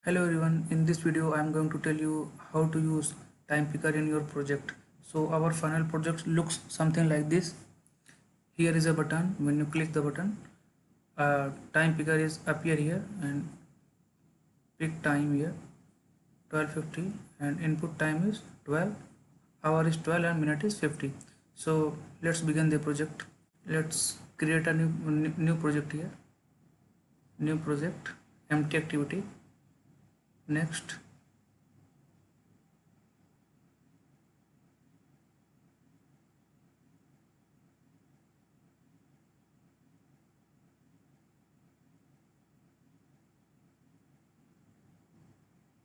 Hello everyone, in this video I am going to tell you how to use time picker in your project. So our final project looks something like this. Here is a button. When you click the button, time picker is appear here and pick time here 12:50 and input time is 12, hour is 12 and minute is 50. So let's begin the project. Let's create a new project here. New project, empty activity. Next.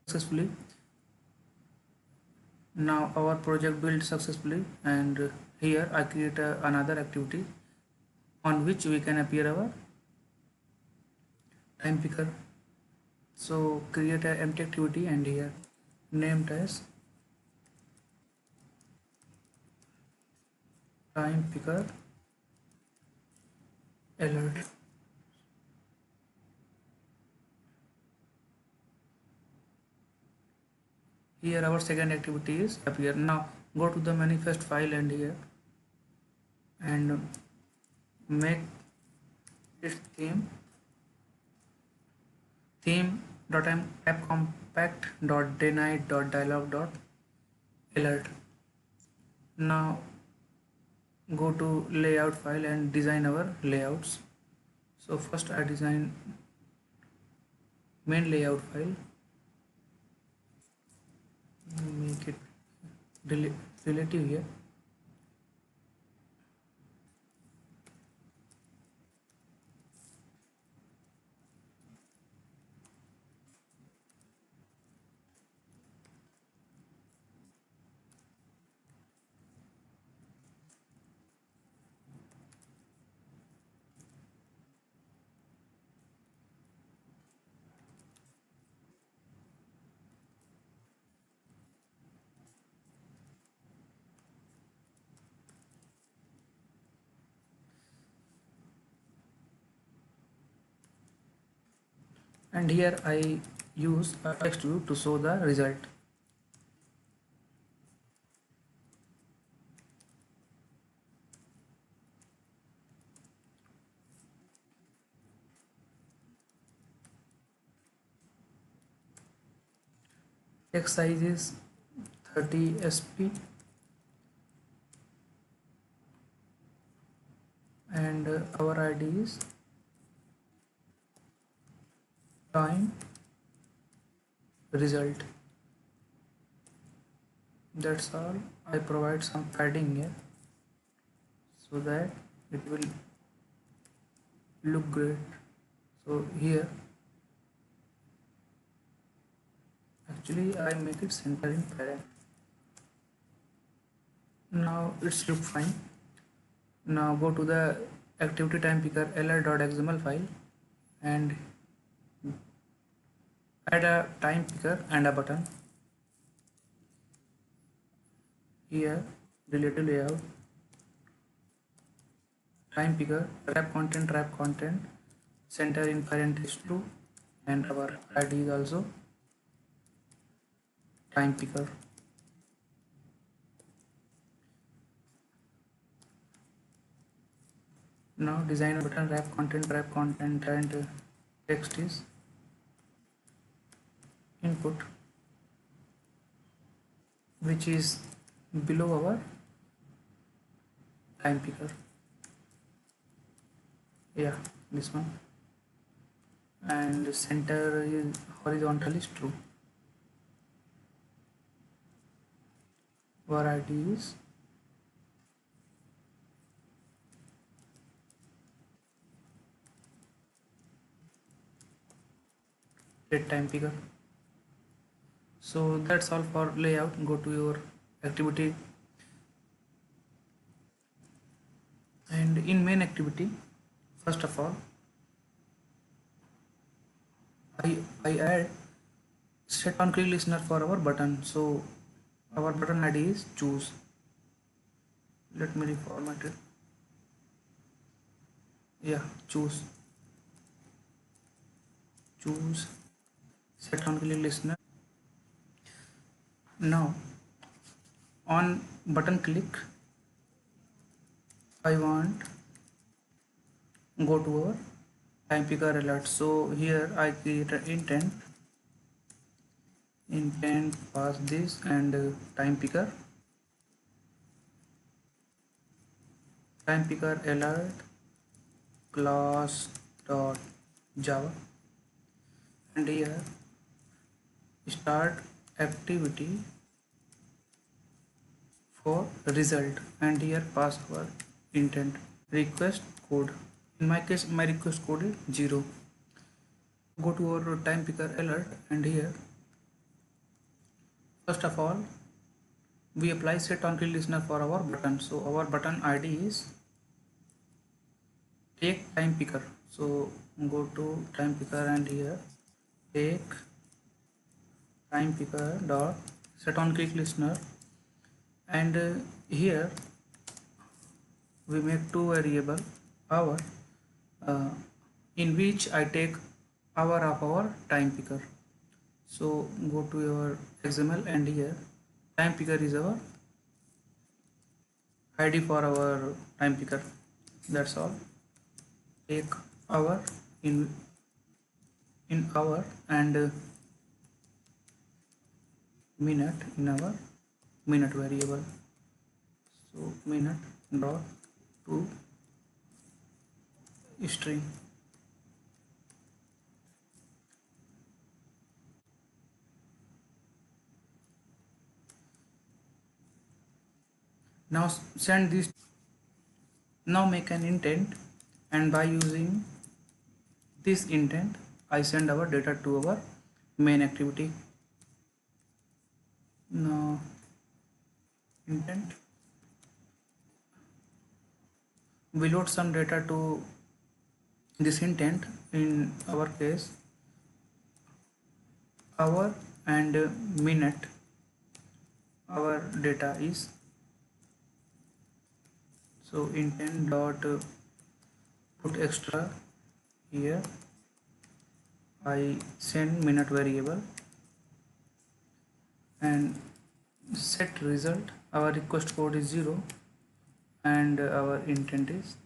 Successfully. Now our project built successfully, and here I create another activity on which we can appear our time picker. So create an empty activity and here named as time picker alert. Here our second activity is appear. Now go to the manifest file and here and make its theme.appcompact.daynight.dialog.alert. Now go to layout file and design our layouts. So first I design main layout file, make it relative here. And here I use a text view to show the result. Text size is 30 sp and our ID is time result. That's all. I provide some padding here so that it will look great. So here actually I make it center in parent. Now it's look fine. Now go to the activity time picker lr.xml file and add a time picker and a button. Here relative layout, time picker, wrap content, center in parent is true and our ID is also time picker. Now design a button, wrap content and text is input, which is below our time picker. Yeah, this one. And center is horizontal is true. Variety is red time picker. So that's all for layout. Go to your activity and in main activity, first of all I add set on click listener for our button. So our button ID is choose. Let me reformat it. Yeah, choose set on click listener. Now on button click, I want go to our time picker alert. So here I create an intent pass this and time picker alert class dot java, and here start activity for result, and here pass our intent request code. In my case my request code is 0. Go to our time picker alert, and here first of all we apply set on click listener for our button. So our button id is take time picker. So go to time picker, and here take time picker dot set on click listener, and here we make two variable hour, uh, in which I take hour of our time picker. So go to your XML, and here time picker is our id for our time picker. That's all. Take hour in hour, and minute in our minute variable. So minute dot to string. Now send this. Now make an intent, and by using this intent I send our data to our main activity. Now intent, we load some data to this intent. In our case hour and minute our data is. So intent dot put extra, here I send minute variable, and set result. Our request code is 0, and our intent is,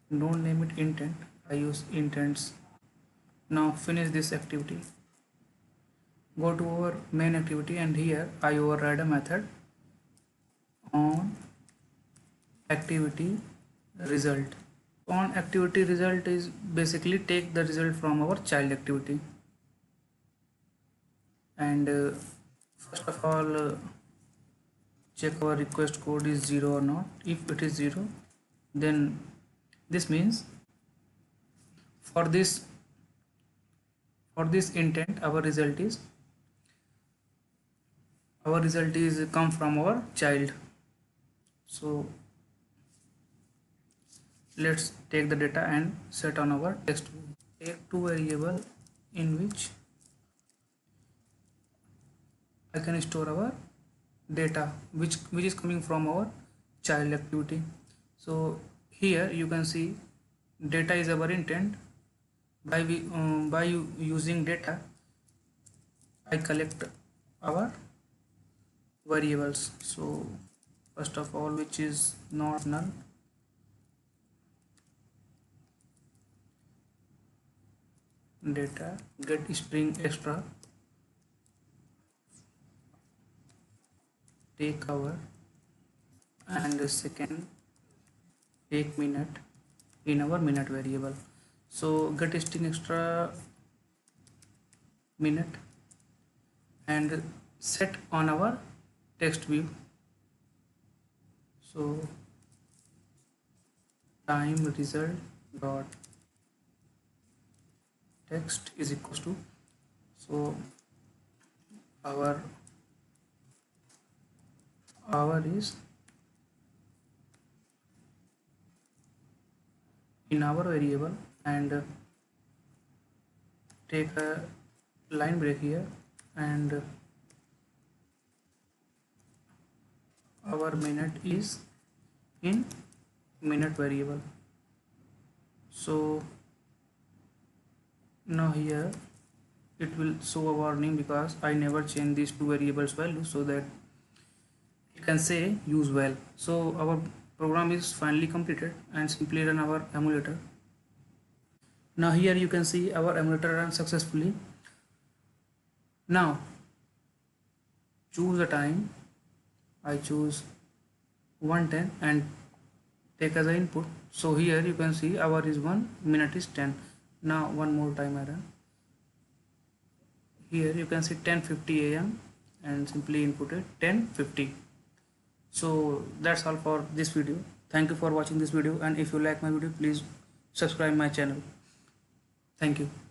don't name it intent, I use intents. Now finish this activity. Go to our main activity, and here I override a method on activity result. On activity result is basically take the result from our child activity, and first of all check our request code is 0 or not. If it is 0, then this means for this intent our result is come from our child. So let's take the data and set on our text. Take two variable in which I can store our data which is coming from our child activity. So here you can see data is our intent. By using data I collect our variables. So first of all, which is not null, data get string extra, take hour, and the second take minute in our minute variable. So get string extra minute and set on our text view. So time result dot text is equals to, so our hour is in our variable, and take a line break here, and our minute is in minute variable. So Now here it will show a warning because I never change these two variables value, so that it can say use well. So our program is finally completed, and simply run our emulator. Now here you can see our emulator run successfully. Now choose a time. I choose 110 and take as an input. So here you can see hour is 1, minute is 10. Now one more time I run. Here you can see 10:50 a.m. and simply input it 10:50. So that's all for this video. Thank you for watching this video, and if you like my video, please subscribe my channel. Thank you.